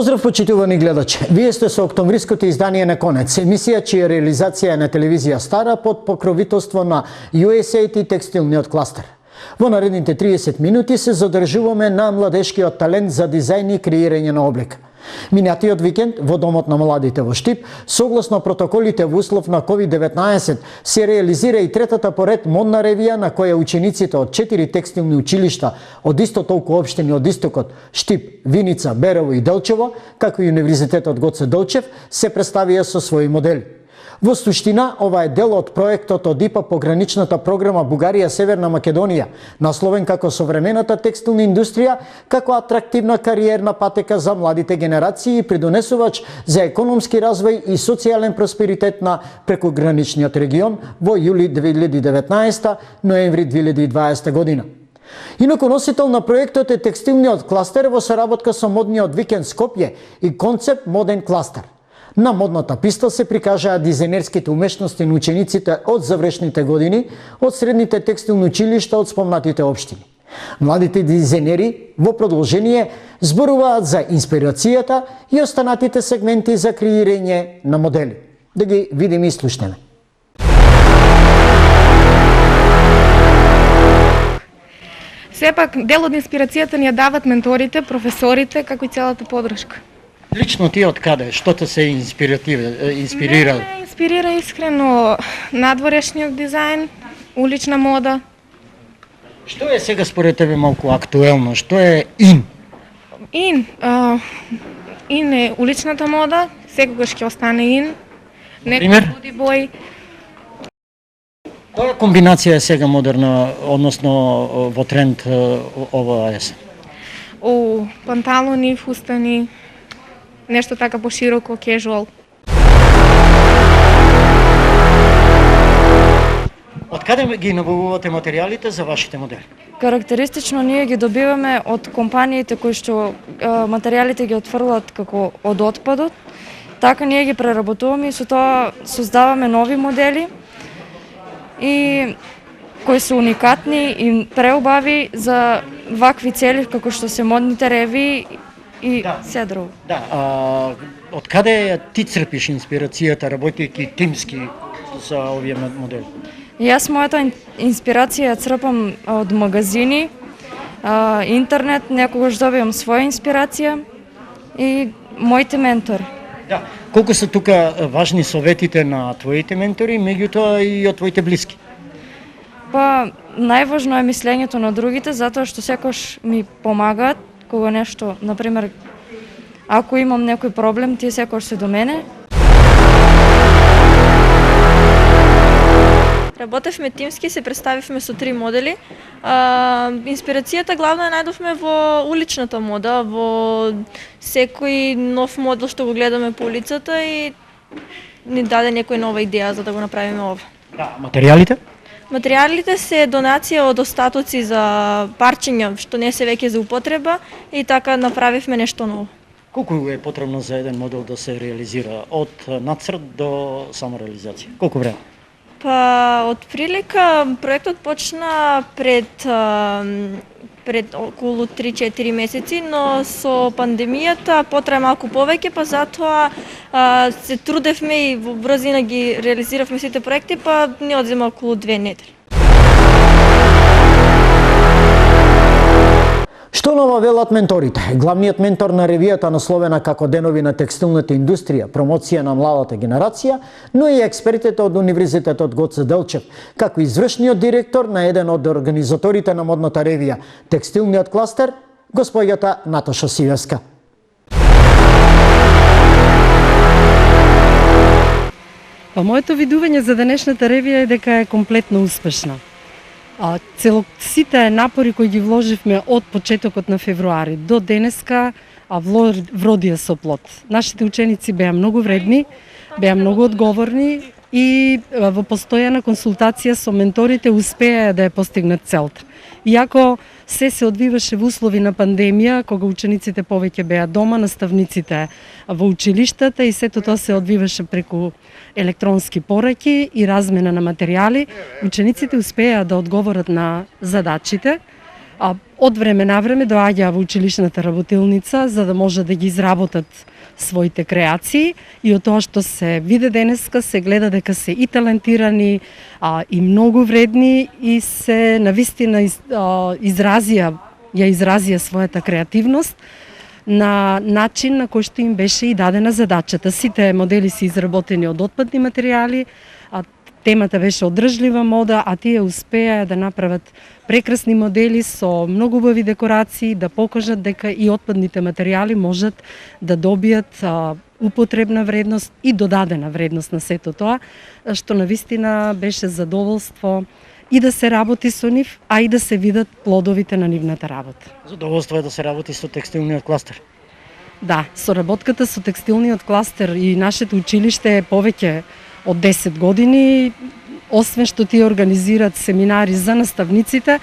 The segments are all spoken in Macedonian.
Поздрав, почитувани гледачи. Вие сте со октомвриското издание на Конец, емисија чија реализација е на телевизија Стара под покровителство на USAID и текстилниот кластер. Во наредните 30 минути се задржуваме на младешкиот талент за дизајн и креирање на облик. Минатиот викенд во Домот на младите во Штип, согласно протоколите во услов на COVID-19, се реализира и третата поред модна ревија на која учениците од 4 текстилни училишта од исто толку општини од истокот Штип, Виница, Берово и Делчево, како и Универзитетот Гоце Делчев, се представија со своји модели. Во суштина, ова е дел од проектот од ИПА пограничната програма Бугарија-Северна Македонија, насловен како современата текстилна индустрија, како атрактивна кариерна патека за младите генерации и придонесувач за економски развој и социјален просперитет на прекограничниот регион во јули 2019, ноември 2020 година. Инаку носител на проектот е текстилниот кластер во соработка со модниот викенд Скопје и концепт Моден кластер. На модната писта се прикажаа дизајнерските умешности на учениците од завршните години, од средните текстилни училишта од спомнатите општини. Младите дизајнери во продолжение зборуваат за инспирацијата и останатите сегменти за креирање на модели. Да ги видиме и слушнеме. Сепак, дел од инспирацијата ни ја дават менторите, професорите, како и целата подршка. Лично ти од каде? Што те се инспирира? Мене инспирира искрено надворешниот дизајн, улична мода. Што е сега според тебе малку актуелно? Што е ин? Ин е уличната мода, секогаш ќе остане ин. Пример? Буди бој. Која комбинација е сега модерна, односно во тренд ова есен? Панталони, фустани, нешто така пошироко, кежуал. Од каде ги набавувате материјалите за вашите модели? Карактеристично ние ги добиваме од компаниите кои што материјалите ги отфрлат како од отпадот. Така ние ги преработуваме и со тоа создаваме нови модели и кои се уникатни и преубави за вакви цели како што се модните ревии и се друго. Да, од каде ти црпиш инспирацијата работејќи тимски за овие модели? Јас мојата инспирација црпам од магазини, интернет, некогаш добивам своја инспирација и моите ментори. Да, колку се тука важни советите на твоите ментори, меѓутоа и од твоите блиски? Па, најважно е мислењето на другите, затоа што секош ми помагаат кога нешто, например, ако имам некој проблем, тие секош се до мене. Работевме тимски, се представивме со 3 модели. Инспирацијата главно ја најдовме во уличната мода, во секој нов модел што го гледаме по улицата и ни даде некоја нова идеја за да го направиме ова. Да, материјалите? Материјалите се донација од остатоци за парчиња што не се веќе за употреба и така направивме нешто ново. Колку е потребно за еден модел да се реализира од нацрт до самореализација? Колку време? Па, од прилика проектот почна пред околу 3-4 месеци, но со пандемијата потрае малку повеќе, па затоа се трудевме и во брзина ги реализиравме сите проекти, па ни одзема околу 2 недели. Што нова велат менторите? Главниот ментор на ревијата насловена како Денови на текстилната индустрија, промоција на младата генерација, но и експертите од Универзитетот Гоце Делчев, како извршниот директор на еден од организаторите на модната ревија, текстилниот кластер, госпоѓата Наташа Сивевска. Па моето видување за денешната ревија е дека е комплетно успешна. Сите напори кои ги вложивме од почетокот на февруари до денеска вродија со плод. Нашите ученици беа многу вредни, беа многу одговорни и во постојана консултација со менторите успеа да ја постигнат целта. Иако се одвиваше во услови на пандемија, кога учениците повеќе беа дома, наставниците во училиштата и сето тоа се одвиваше преку електронски пораки и размена на материјали, учениците успеа да одговорат на задачите, од време на време доаѓаа во училишната работилница за да може да ги изработат своите креации и од тоа што се виде денеска се гледа дека се и талентирани, и многу вредни и се навистина изразија својата креативност на начин на кој што им беше и дадена задачата. Сите модели се изработени од отпадни материјали, темата беше одржлива мода, а тие успеа да направат прекрасни модели со многу убави декорации, да покажат дека и отпадните материјали можат да добијат употребна вредност и додадена вредност на сето тоа, што навистина беше задоволство и да се работи со нив, а и да се видат плодовите на нивната работа. Задоволство е да се работи со текстилниот кластер. Да, соработката со текстилниот кластер и нашето училиште е повеќе од 10 години, освен што тие организираат семинари за наставниците,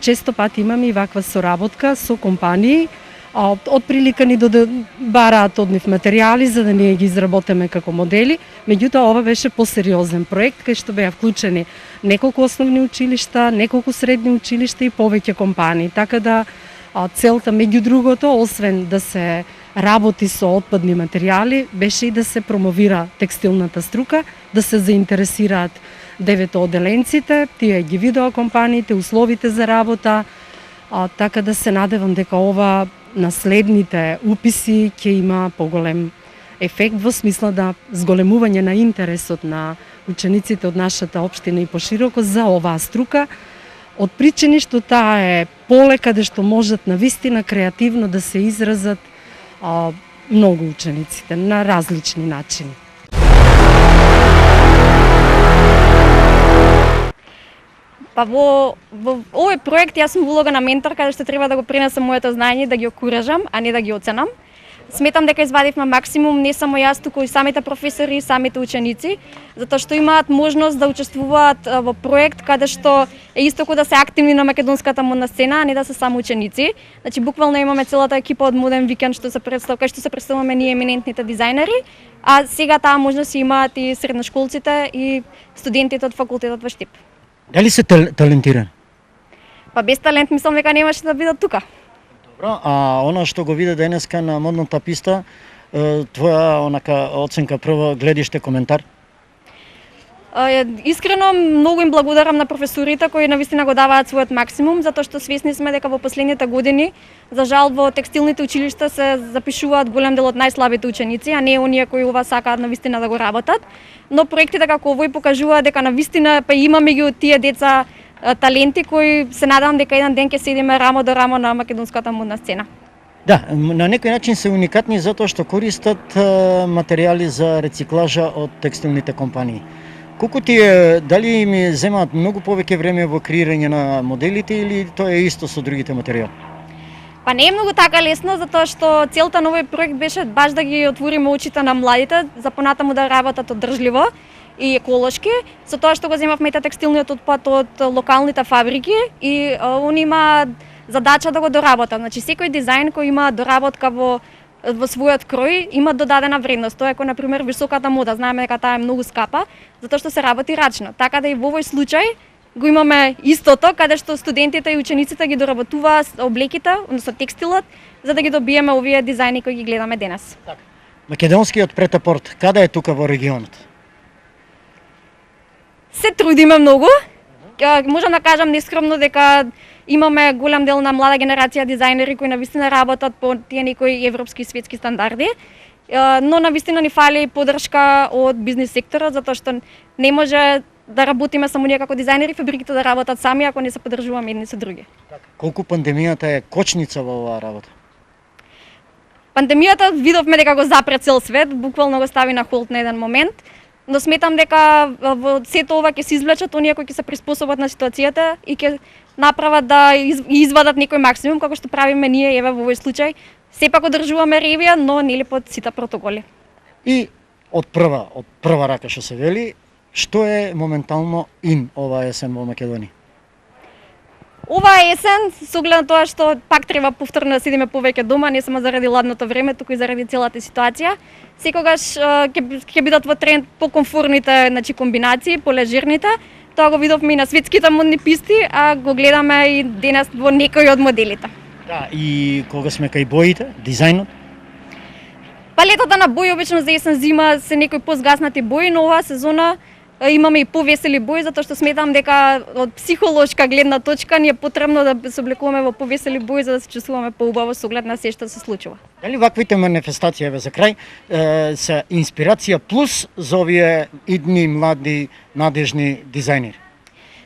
често пати имаме и ваква соработка со компании, од прилика ни да бараат од нив материјали за да ние ги изработиме како модели. Меѓутоа ова беше посериозен проект кај што беа вклучени неколку основни училишта, неколку средни училишта и повеќе компании. Така да целта меѓу другото, освен да се работи со отпадни материјали, беше и да се промовира текстилната струка, да се заинтересираат деветооделенците, тие ги видоа компаниите, условите за работа, така да се надевам дека ова на следните уписи ќе има поголем ефект во смисла да зголемување на интересот на учениците од нашата општина и пошироко за оваа струка, од причини што таа е поле каде што можат навистина креативно да се изразат многу учениците на различни начини. Па во овој проект јас сум улога на ментор каде што треба да го пренесам моето знаење, да ги окуражам, а не да ги оценам. Сметам дека извадивме максимум не само јас, туку и самите професори и самите ученици, затоа што имаат можност да учествуваат во проект каде што е исто како да се активни на македонската модна сцена, а не да се само ученици. Значи буквално имаме целата екипа од Моден викенд што се представуваме ние еминентните дизајнери, а сега таа можност имаат и средношколците и студентите од факултетот во Штип. Дали се талентирани? Па без талент мислам дека немаше да бидат тука. Добро, а она што го виде денеска на модната писта, твоја онака оценка, прво гледиште, коментар? Искрено многу им благодарам на професорите кои навистина го даваат својот максимум, затоа што свесни сме дека во последните години, за жал, во текстилните училишта се запишуваат голем дел од најслабите ученици, а не оние кои ова сакаат навистина да го работат. Но проектите како овој покажуваат дека навистина па имаме ги од тие деца таленти кои се надевам дека еден ден ќе седиме рамо до рамо на македонската модна сцена. Да, на некој начин се уникатни затоа што користат материјали за рециклажа од текстилните компании. Колку тие, дали ми земаат многу повеќе време во креирање на моделите или тоа е исто со другите материјали? Па не е многу така лесно, затоа што целта на овој проект беше баш да ги отвориме очите на младите за понатаму да работат одржливо и еколошки, со тоа што го земавме текстилниот отпад од локалните фабрики и они имаат задача да го доработат. Значи секој дизајн кој има доработка во својот крој има додадена вредност. Тоа е како на пример високата мода, знаеме дека таа е многу скапа, затоа што се работи рачно. Така да и во овој случај го имаме истото, каде што студентите и учениците ги доработуваат облеките, односно текстилот, за да ги добиеме овие дизајни кои ги гледаме денес. Македонскиот претапорт, каде е тука во регионот? Се трудиме многу. Можам да кажам нескромно дека имаме голем дел на млада генерација дизајнери кои навистина работат по тие некои европски и светски стандарди, но навистина ни фали поддршка од бизнис секторот, затоа што не може да работиме само ние како дизајнери, фабриките да работат сами ако не се поддржуваме едни со други. Колку пандемијата е кочница во оваа работа? Пандемијата видовме дека го запре цел свет, буквално го стави на холд на еден момент, но сметам дека во сето ова ќе се извлечат оние кои ќе се приспособат на ситуацијата и ќе направат да извадат некој максимум, како што правиме ние еве во овој случај. Сепак одржуваме ревија, но нели под сите протоколи. И од прва рака што се вели, што е моментално оваа есен во Македонија? Оваа есен, со оглед на тоа што пак треба повторно да седиме повеќе дома, не само заради ладното време, туку и заради целата ситуација, секогаш ќе бидат во тренд по комфорните комбинации, по лежерните, Тоа го видовме и на светските модни писти, а го гледаме и денес во некои од моделите. Да, и кога сме кај боите, дизајнот? Палетата на бои обично за есен зима се некои позгаснати бои, но оваа сезона имаме и повесели бои, затоа што сметам дека од психолошка гледна точка ни е потребно да се облекуваме во повесели бои за да се чувствуваме поубаво со оглед на се што се случува. Дали ваквите манифестации, за крај, се инспирација плюс за овие идни млади надежни дизајнери?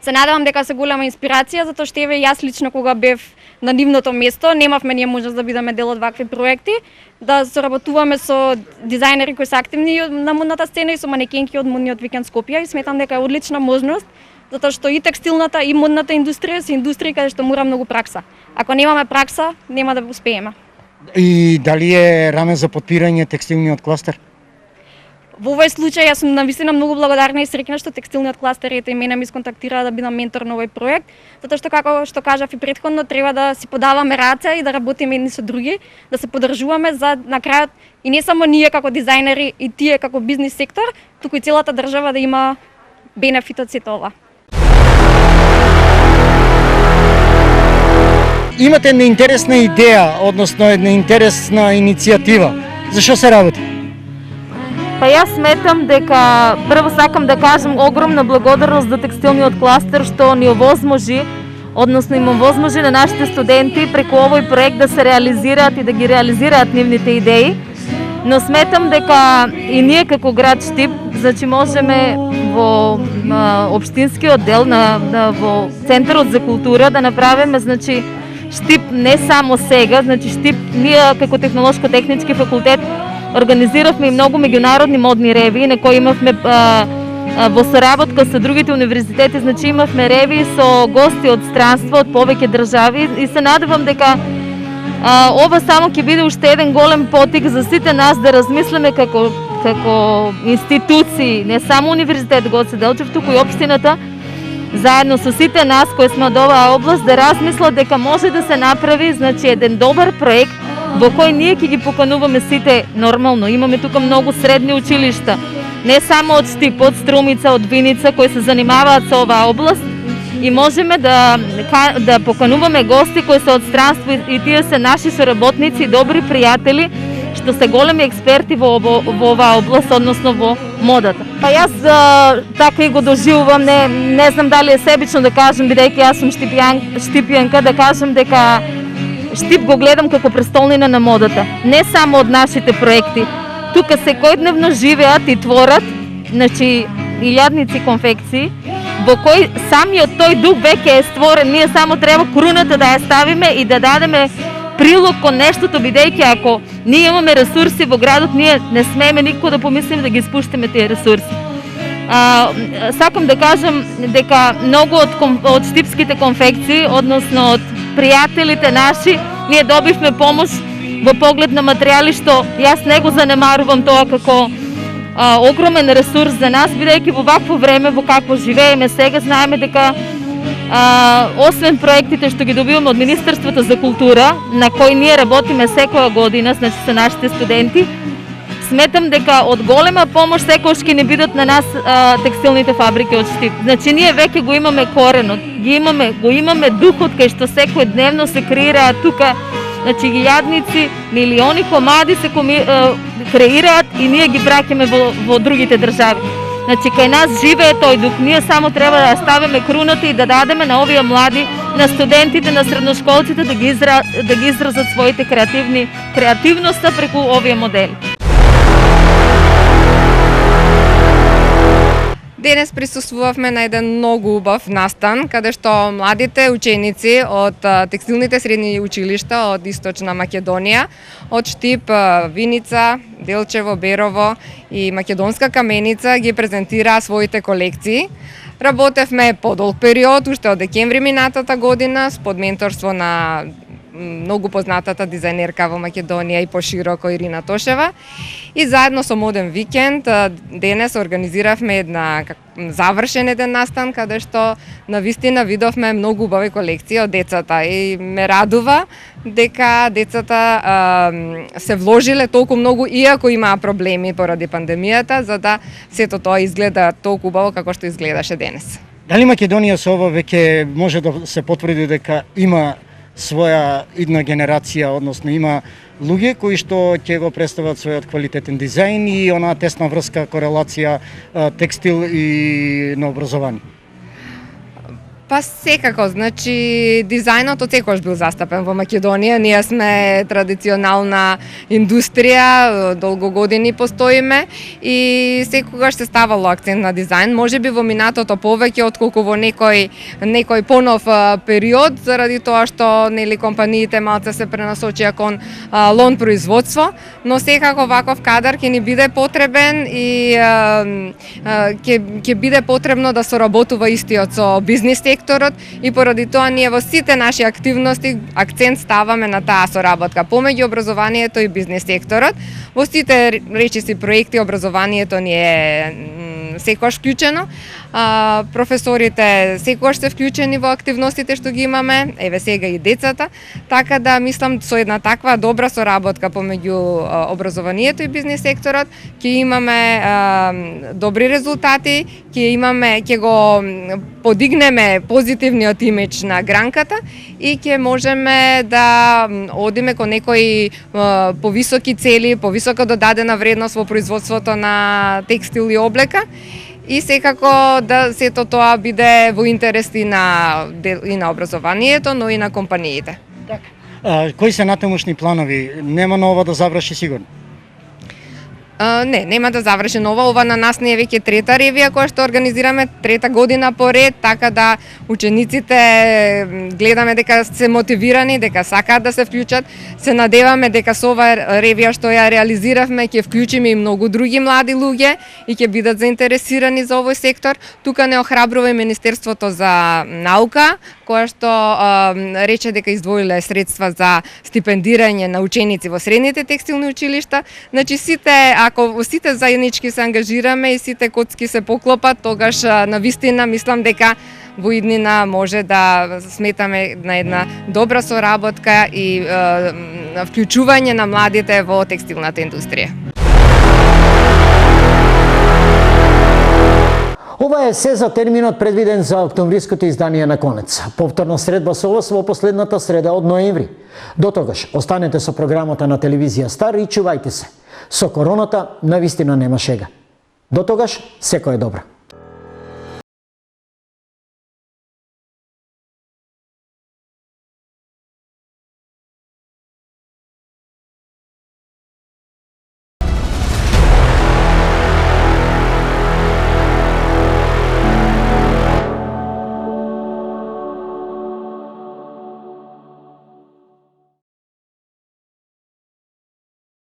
Се надевам дека се голема инспирација, затоа што еве јас лично кога бев на нивното место, немавме ние можност да бидеме дел од вакви проекти, да соработуваме со дизајнери кои се активни на модната сцена и со манекенки од модниот викенд Скопје и сметам дека е одлична можност, затоа што и текстилната и модната индустрија се индустрии каде што мора многу пракса. Ако немаме пракса, нема да успееме. И дали е раме за потпирање текстилниот кластер? Во овој случај јас сум навистина многу благодарна и среќна што текстилниот кластер ете и мене ми сконтактира да бидам ментор на овој проект, затоа што како што кажав и претходно треба да си подаваме раце и да работиме едни со други, да се поддржуваме за на крајот и не само ние како дизајнери и тие како бизнис сектор, туку и целата држава да има бенефит од сето ова. Имате една интересна идеја, односно една интересна иницијатива. Зашо се работи? Па јас сметам дека прво сакам да кажам огромна благодарност за текстилниот кластер што ни овозможи, односно им овозможи на нашите студенти преку овој проект да се реализираат и да ги реализираат нивните идеи. Но сметам дека и ние како град Штип, значи можеме во општинскиот дел во Центарот за култура да направиме значи Штип не само сега, значи Штип ние како технолошко-технички факултет организиравме и многу меѓународни модни ревии на кои имавме во соработка со другите универзитети, значи имавме ревии со гости од странство од повеќе држави и се надевам дека ова само ќе биде уште еден голем потик за сите нас да размислиме како институции, не само универзитет Гоце Делчев, туку и општината, заедно со сите нас кои сме од оваа област да размислат дека може да се направи значи еден добар проект во кој ние ќе ги покануваме сите нормално. Имаме тука многу средни училишта, не само од Штип, од Струмица, од Виница, кои се занимаваат со оваа област и можеме да покануваме гости кои се од странство и тие се наши соработници и добри пријатели што се големи експерти во оваа област, односно во модата. Па јас така и го доживувам, не знам дали е себично да кажам, бидејќи јас сум штипјанка, да кажам дека Штип го гледам како престолнина на модата, не само од нашите проекти. Тука секојдневно живеат и творат, значи илјадници конфекции, во кој самиот тој дух веќе е створен, ние само треба круната да ја ставиме и да дадеме прилог кон нештото, бидејќи ако ние имаме ресурси во градот, ние не смееме никако да помислиме да ги спуштиме тие ресурси. Сакам да кажам дека многу од штипските конфекции, односно од пријателите наши, ние добивме помош во поглед на материјали што јас не го занемарувам тоа како огромен ресурс за нас, бидејќи во вакво време во какво живееме сега, знаеме дека освен проектите што ги добиваме од Министерството за култура, на кои ние работиме секоја година, значи со нашите студенти, сметам дека од голема помош секојаш ќе не бидат на нас текстилните фабрики од Штип. Значи ние веќе го имаме коренот, го имаме духот кај што секојдневно се креираат тука, значи илјадници, милиони комади се креираат и ние ги праќаме во другите држави. Значи кај нас живее тој дух, ние само треба да ставиме круната и да дадеме на овие млади, на студентите, на средношколците да ги изразат своите креативноста преку овие модели. Денес присуствувавме на еден многу убав настан, каде што младите ученици од текстилните средни училишта од Источна Македонија, од Штип, Виница, Делчево, Берово и Македонска каменица ги презентираа своите колекции. Работевме подолг период, уште од декември минатата година, под менторство на многу познатата дизајнерка во Македонија и пошироко Ирина Тошева. И заедно со Моден викенд денес организиравме една завршен еден настан каде што навистина видовме многу убави колекции од децата и ме радува дека децата се вложиле толку многу иако имаа проблеми поради пандемијата за да сето тоа изгледа толку убаво како што изгледаше денес. Дали Македонија со ова веќе може да се потврди дека има своја идна генерација, односно има луѓе кои што ќе го представат својот квалитетен дизајн и онаа тесна врска, корелација текстил и на образование? Па секако, значи дизајнот од секогаш бил застапен во Македонија. Ние сме традиционална индустрија, долго години постоиме и секогаш се ставало акцент на дизајн. Можеби во минатото повеќе отколку во некој понов период, заради тоа што нели компаниите малце се пренасочија кон лон производство, но секако ваков кадар ќе ни биде потребен и ќе биде потребно да соработува истиот со бизнис секторот и поради тоа ние во сите наши активности акцент ставаме на таа соработка помеѓу образованието и бизнис секторот. Во сите речиси проекти образованието ни е секогаш вклучено. Професорите секогаш се вклучени во активностите што ги имаме, еве сега и децата, така да мислам со една таква добра соработка помеѓу образованието и бизнис секторот ќе имаме добри резултати, ќе го подигнеме позитивниот имидж на гранката и ќе можеме да одиме кон некои повисоки цели, повисока додадена вредност во производството на текстил и облека. И секако да сето тоа биде во интерес и на образованието, но и на компаниите. Така. Кои се натамошни планови? Нема нова да заврши сигурно? Не, нема да заврши нова. Ова на нас не е веќе трета ревија која што организираме, трета година поред, така да учениците гледаме дека се мотивирани, дека сакаат да се вклучат. Се надеваме дека со ова ревија што ја реализиравме ќе вклучиме и многу други млади луѓе и ќе бидат заинтересирани за овој сектор. Тука не охрабрува и Министерството за наука, која што рече дека издвоиле средства за стипендирање на ученици во средните текстилни училишта. Значи ако сите заеднички се ангажираме и сите коцки се поклопат, тогаш навистина мислам дека во иднина може да сметаме на една добра соработка и вклучување на младите во текстилната индустрија. Ова е се за терминот предвиден за октомвриското издание на Конец. Повторна средба со вас во последната среда од ноември. До тогаш, останете со програмата на телевизија Стар и чувајте се. Со короната навистина нема шега. До тогаш, секој е добро.